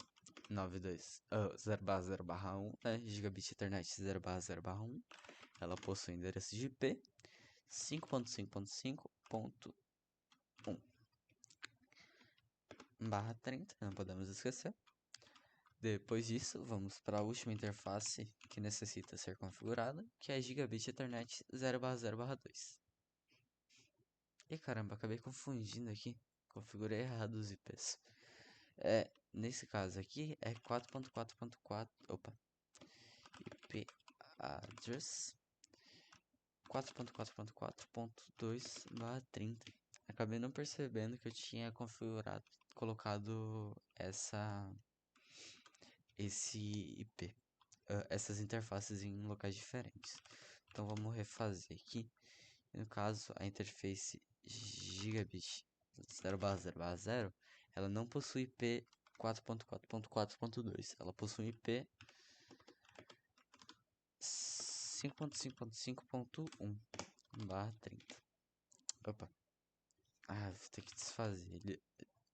0/0/1, né? Gigabit Ethernet 0/0/1. Ela possui endereço de IP 5.5.5.1/30, não podemos esquecer. Depois disso, vamos para a última interface que necessita ser configurada, que é Gigabit Ethernet 0/0/2. E caramba, acabei confundindo aqui. Configurei errado os IPs. Nesse caso aqui é 4.4.4. Opa. IP address 4.4.4.2/30. Acabei não percebendo que eu tinha colocado esse IP, essas interfaces em locais diferentes. Então vamos refazer aqui. No caso, a interface Gigabit 0/0/0, ela não possui IP 4.4.4.2, ela possui IP 5.5.5.1/30. Opa. Vou ter que desfazer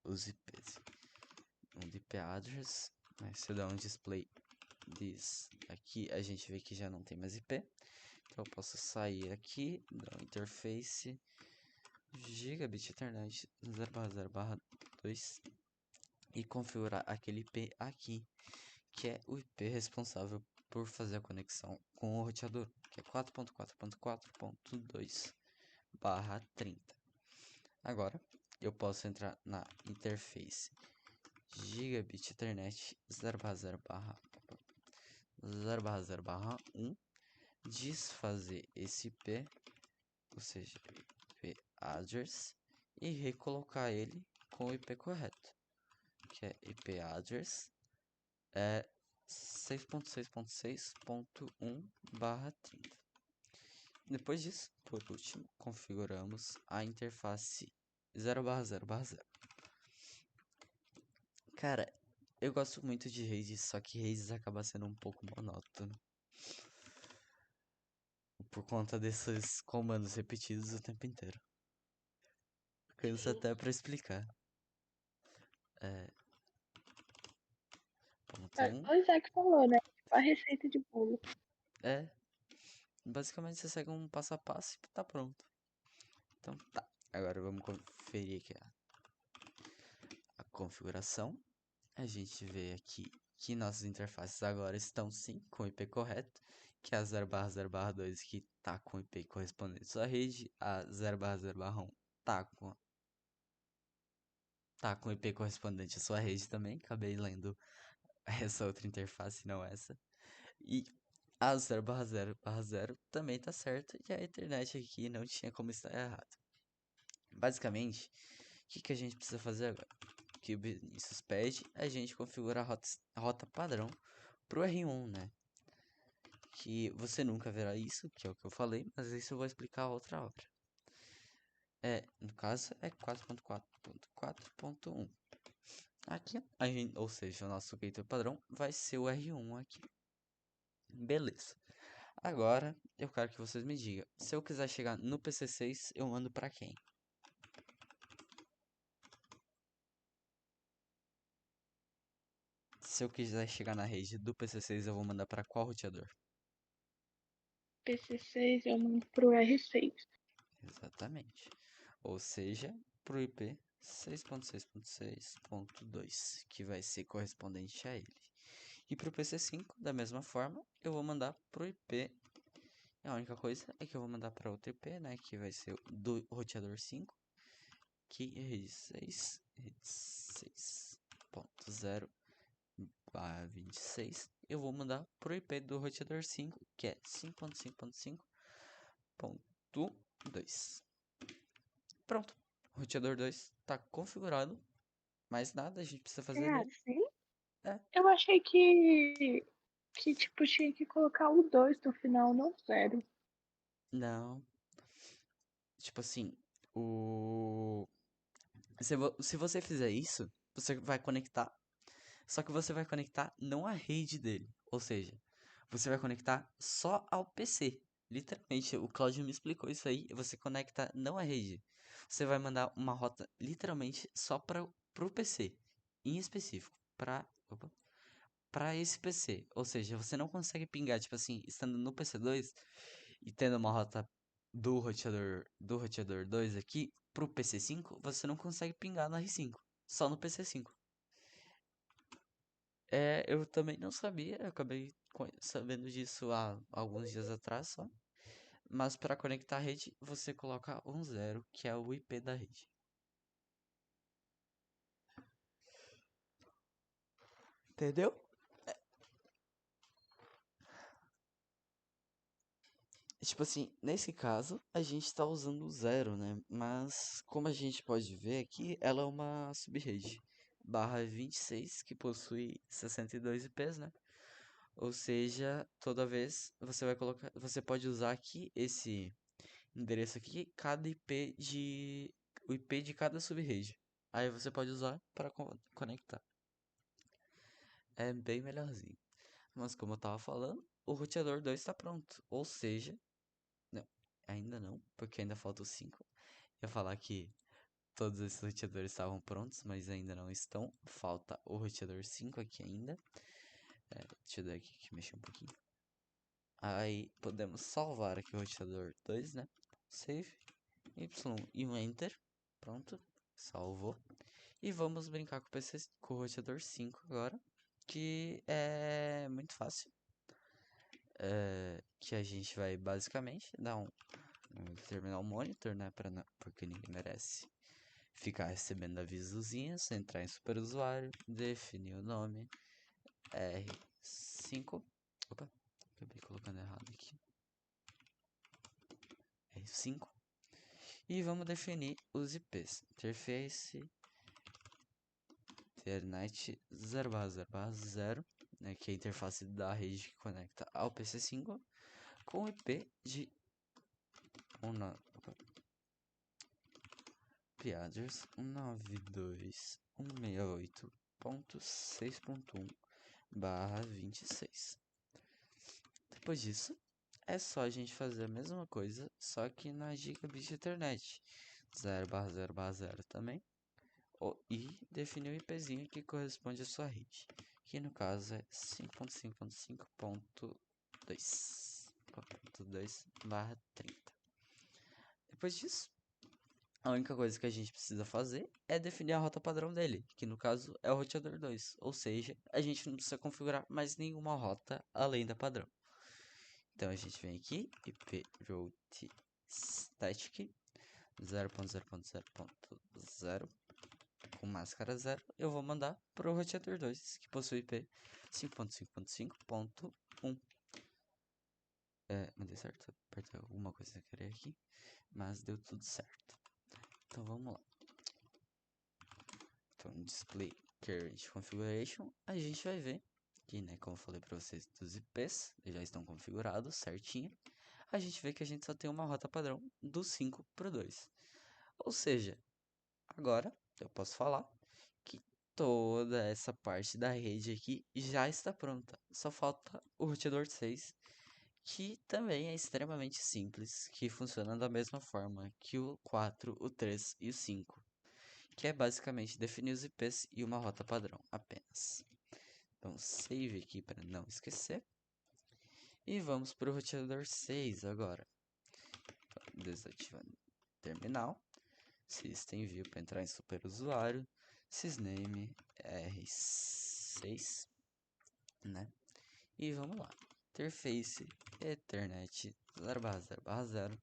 os IPs. Um IP address, né? Se eu der um display this aqui, a gente vê que já não tem mais IP. Então eu posso sair aqui, dar um interface Gigabit Ethernet 0/0/2 e configurar aquele IP aqui, que é o IP responsável por fazer a conexão com o roteador, que é 4.4.4.2/30. Agora eu posso entrar na interface Gigabit Ethernet 0/0/1, desfazer esse IP, ou seja, IP address, e recolocar ele com o IP correto, que é IP address 6.6.6.1/30. Depois disso, por último, configuramos a interface 0/0/0. Cara, eu gosto muito de redes, só que redes acaba sendo um pouco monótono por conta desses comandos repetidos o tempo inteiro. Cansa até pra explicar. Ponto O 1. Isaac falou, né? Tipo, a receita de bolo. Basicamente você segue um passo a passo e tá pronto. Então tá. Agora vamos conferir aqui a configuração. A gente vê aqui que nossas interfaces agora estão sim com o IP correto, que é a 0/0/2 que tá com o IP correspondente à sua rede, a 0/0/1 tá com o IP correspondente à sua rede também. Acabei lendo essa outra interface, não essa. E a 0/0/0 também tá certa e a internet aqui não tinha como estar errado. Basicamente, o que a gente precisa fazer agora? Que o Vinícius pede, a gente configura a rota padrão pro R1, né? Que você nunca verá isso, que é o que eu falei, mas isso eu vou explicar outra hora. No caso é 4.4.4.1. Aqui, ou seja, o nosso gateway padrão vai ser o R1 aqui. Beleza. Agora, eu quero que vocês me digam, se eu quiser chegar no PC6, eu mando pra quem? Se eu quiser chegar na rede do PC6, eu vou mandar pra qual roteador? PC6 eu mando pro R6. Exatamente. Ou seja, pro IP 6.6.6.2, que vai ser correspondente a ele. E pro PC5, da mesma forma, eu vou mandar pro IP. A única coisa é que eu vou mandar para outro IP, né, que vai ser do roteador 5, que é rede 6.0/26. Eu vou mandar pro IP do roteador 5, que é 5.5.5.2. Pronto. O roteador 2 está configurado. Mais nada a gente precisa fazer É nele. assim? É. Eu achei que tipo, tinha que colocar o 2 no final, não 0. Não. Tipo assim, o. Se você fizer isso, você vai conectar. Só que você vai conectar não a rede dele. Ou seja, você vai conectar só ao PC. Literalmente, o Claudio me explicou isso aí. Você conecta não a rede. Você vai mandar uma rota literalmente só para o PC. Em específico. Para esse PC. Ou seja, você não consegue pingar, tipo assim, estando no PC2 e tendo uma rota do roteador 2 aqui pro PC5, você não consegue pingar no R5, só no PC5. Eu também não sabia, eu acabei sabendo disso há alguns dias atrás só. Mas para conectar a rede, você coloca 10, que é o IP da rede. Entendeu? Tipo assim, nesse caso, a gente está usando o 0, né? Mas, como a gente pode ver aqui, ela é uma subrede barra 26, que possui 62 IPs, né? Ou seja, toda vez você pode usar aqui esse endereço aqui, o IP de cada subrede. Aí você pode usar para conectar. É bem melhorzinho. Mas como eu tava falando, o roteador 2 está pronto. Ou seja, não, ainda não, porque ainda falta o 5. Eu ia falar que todos esses roteadores estavam prontos, mas ainda não estão. Falta o roteador 5 aqui ainda. Deixa eu dar aqui que mexer um pouquinho. Aí podemos salvar aqui o roteador 2, né? Save, Y e um Enter. Pronto, salvou. E vamos brincar com o PC, com o roteador 5 agora, que é muito fácil. Que a gente vai basicamente dar um terminal monitor, né? Porque ninguém merece ficar recebendo avisozinhos, entrar em superusuário, definir o nome R5. Opa, acabei colocando errado aqui. R5. E vamos definir os IPs. Interface Ethernet 0/0/0, né, que é a interface da rede que conecta ao PC5, com IP de IP address 192.168.6.1/26. Depois disso, é só a gente fazer a mesma coisa, só que na Gigabit Ethernet. 0/0/0 também. E definir o IPzinho que corresponde à sua rede, que no caso é 5.5.5.5.2.2/30. Depois disso, a única coisa que a gente precisa fazer é definir a rota padrão dele, que no caso é o roteador 2, ou seja, a gente não precisa configurar mais nenhuma rota além da padrão. Então a gente vem aqui, IP route static 0.0.0.0 com máscara 0, eu vou mandar para o roteador 2, que possui IP 5.5.5.1. Mandei certo? Apertei alguma coisa sem querer aqui, mas deu tudo certo. Então vamos lá. Então, display current configuration, a gente vai ver que, né, como eu falei para vocês, dos IPs já estão configurados certinho. A gente vê que a gente só tem uma rota padrão do 5 para o 2. Ou seja, agora eu posso falar que toda essa parte da rede aqui já está pronta. Só falta o roteador 6, que também é extremamente simples, que funciona da mesma forma que o 4, o 3 e o 5, que é basicamente definir os IPs e uma rota padrão apenas. Então, save aqui para não esquecer. E vamos para o roteador 6 agora. Então, desativando terminal. System View para entrar em superusuário. Sysname R6, né? E vamos lá. Interface Ethernet 0/0/0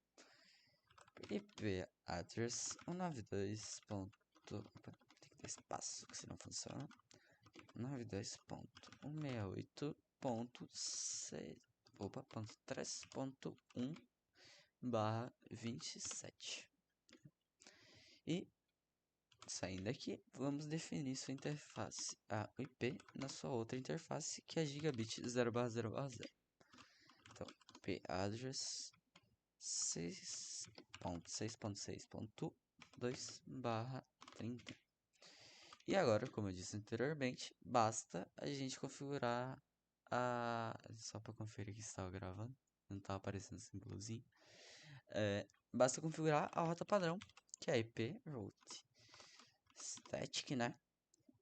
IP address 192. Tem que ter espaço, que senão funciona. 92.168.3.1/27. E saindo aqui, vamos definir sua interface, a IP, na sua outra interface, que é gigabit 0/0/0. Então, IP address 6.6.6.2/30. E agora, como eu disse anteriormente, basta a gente configurar a... Só para conferir que estava gravando, não estava aparecendo esse símbolozinho. Basta configurar a rota padrão, que é a IP route static, né?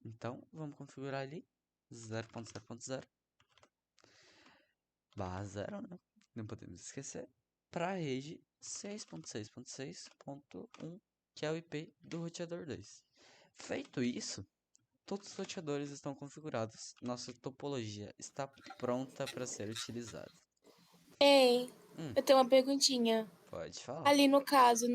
Então, vamos configurar ali 0.0.0/0, né? Não podemos esquecer. Para a rede 6.6.6.1, que é o IP do roteador 2. Feito isso, todos os roteadores estão configurados. Nossa topologia está pronta para ser utilizada. Ei, eu tenho uma perguntinha. Pode falar. Ali no caso,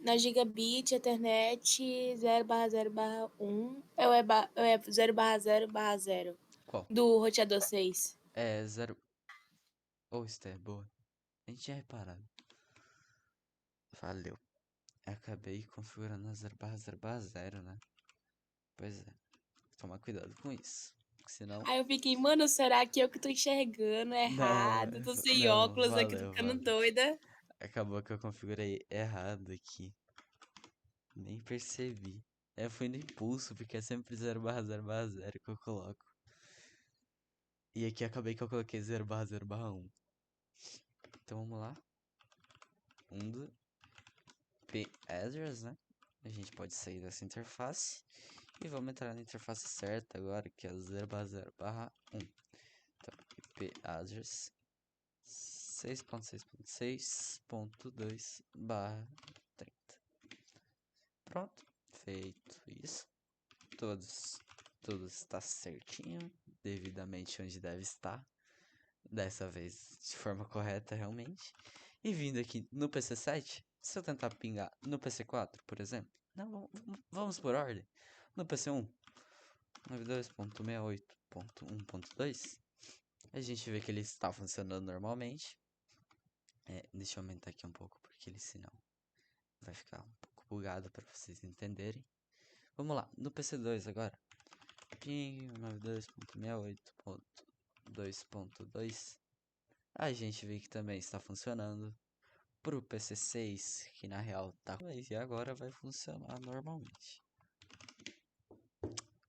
na Gigabit, Ethernet 0/0/1, é 0/0/0 Qual? do roteador 6. É 0. Oh, isso é boa. A gente tinha reparado. Valeu. Acabei configurando a 0/0/0, né? Pois é. Tomar cuidado com isso. Senão. Aí eu fiquei, mano, será que eu que tô enxergando Não, errado? Tô sem não, óculos aqui, tô valeu, ficando valeu. doida. Acabou que eu configurei errado aqui. Nem percebi. Foi no impulso, porque é sempre 0/0/0 que eu coloco. E aqui acabei que eu coloquei 0/0/1. Então vamos lá. Do IP address, né? A gente pode sair dessa interface. E vamos entrar na interface certa agora, que é 0/0/1. Então, IP address 6.6.6.2/30. Pronto, feito isso. Tudo está certinho, devidamente onde deve estar. Dessa vez de forma correta, realmente. E vindo aqui no PC7, se eu tentar pingar no PC4, por exemplo. Não, vamos por ordem. No PC1, 92.68.1.2, a gente vê que ele está funcionando normalmente. Deixa eu aumentar aqui um pouco, porque ele senão vai ficar um pouco bugado para vocês entenderem. Vamos lá, no PC2 agora. Ping 92.68.2.2. A gente vê que também está funcionando. Pro PC6, que na real tá. E agora vai funcionar normalmente.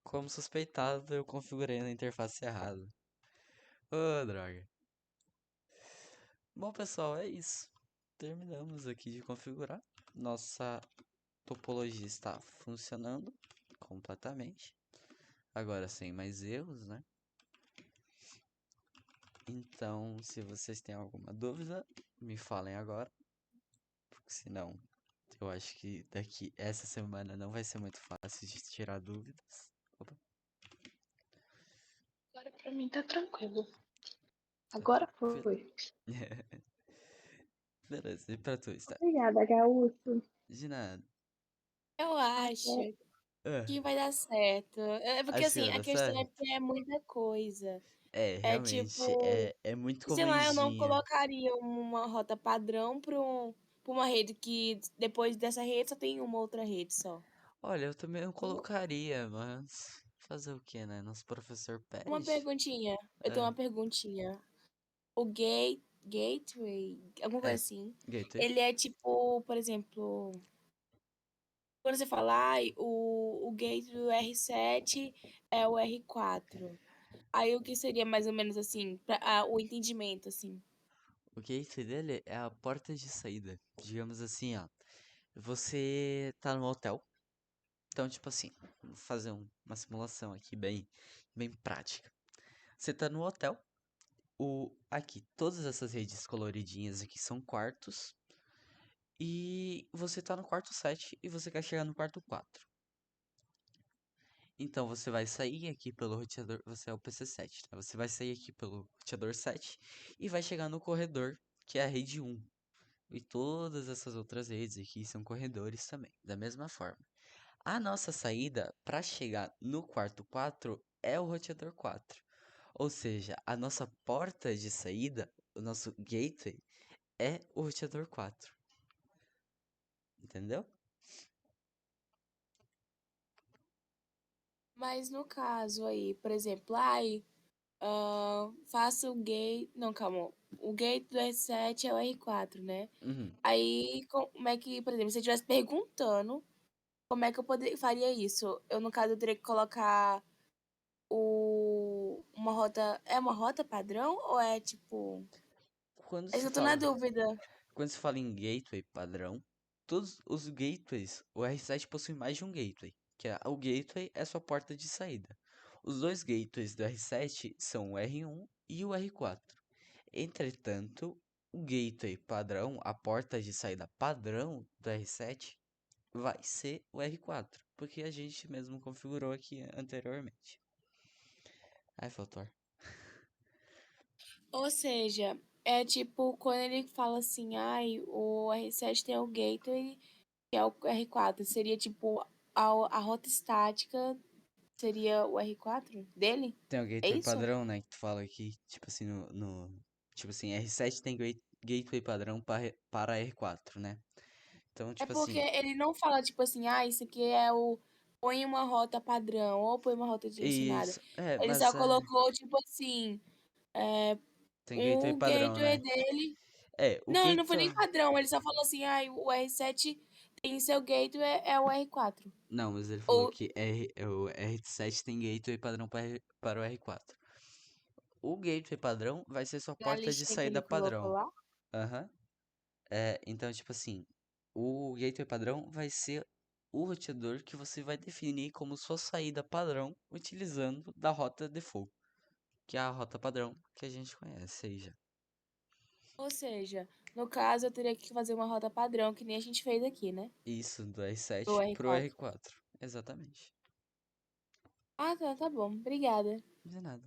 Como suspeitado, eu configurei na interface errada. Ô, droga. Bom, pessoal, é isso. Terminamos aqui de configurar nossa topologia está funcionando completamente. Agora sem mais erros, né? Então, se vocês têm alguma dúvida, me falem agora, porque senão eu acho que daqui essa semana não vai ser muito fácil de tirar dúvidas. Opa, Agora pra mim tá tranquilo. tá Agora tranquilo. foi. Beleza, e pra tu, Steph? Obrigada, Gaúcho. De nada. Eu acho Ah, que vai dar certo. É porque acho que assim, vai a dar questão é certo? que é muita coisa. É, É realmente, tipo, é muito sei lá, eu não comendinha. colocaria uma rota padrão pra uma rede que depois dessa rede só tem uma outra rede só. Olha, eu também não colocaria, mas fazer o que, né? Nosso professor Uma pede. perguntinha, eu tenho É, uma perguntinha. O gateway, alguma coisa é, assim, gateway. ele é tipo, por exemplo, quando você fala, ai, o gate do R7 é o R4. Aí o que seria mais ou menos assim, o entendimento, assim? O gateway dele é a porta de saída. Digamos assim, ó. Você tá no hotel. Então, tipo assim, vou fazer uma simulação aqui bem prática. Você tá no hotel. Aqui, todas essas redes coloridinhas aqui são quartos. E você tá no quarto 7 e você quer chegar no quarto 4. Então você vai sair aqui pelo roteador. Você é o PC7, tá? Você vai sair aqui pelo roteador 7 e vai chegar no corredor, que é a rede 1. E todas essas outras redes aqui são corredores também, da mesma forma. A nossa saída para chegar no quarto 4 é o roteador 4. Ou seja, a nossa porta de saída, o nosso gateway, é o roteador 4. Entendeu? Mas no caso aí, por exemplo, ai, faça o gate. Não, calma. O gate do R7 é o R4, né? Uhum. Aí, como é que, por exemplo, se eu estivesse perguntando como é que eu faria isso? Eu, no caso, eu teria que colocar uma rota. É uma rota padrão ou é tipo. Quando É que se eu tô na fala dúvida. Quando se fala em gateway padrão, todos os gateways, o R7 possui mais de um gateway, o gateway é sua porta de saída. Os dois gateways do R7 são o R1 e o R4. Entretanto, o gateway padrão, a porta de saída padrão do R7, vai ser o R4, porque a gente mesmo configurou aqui anteriormente. Ai, Faltor. Ou seja, é tipo quando ele fala assim, ai, o R7 tem o gateway, que é o R4. Seria tipo a rota estática seria o R4 dele? Tem o É gateway isso? padrão, né? Que tu fala aqui, tipo assim, tipo assim, R7 tem gateway padrão para R4, né? Então, É tipo porque assim, ele não fala, tipo assim, ah, isso aqui é o. Põe uma rota padrão ou põe uma rota direcionada. isso. É, Ele mas só colocou, tipo assim, tem gateway o padrão, gateway né? dele. É, o Não, ele não foi nem gateway. padrão, ele só falou assim, ah, o R7 tem seu gateway, é o R4. Não, mas ele falou Ou que o R7 tem gateway padrão para o R4. O gateway padrão vai ser sua na porta de listinha que saída ele colocou padrão. lá. Aham. É, então, tipo assim, o gateway padrão vai ser o roteador que você vai definir como sua saída padrão utilizando da rota default, que é a rota padrão que a gente conhece aí já. Ou seja, no caso eu teria que fazer uma rota padrão, que nem a gente fez aqui, né? Isso, do Do R7 pro R4. R4. Exatamente. Ah, tá bom. Obrigada. De nada.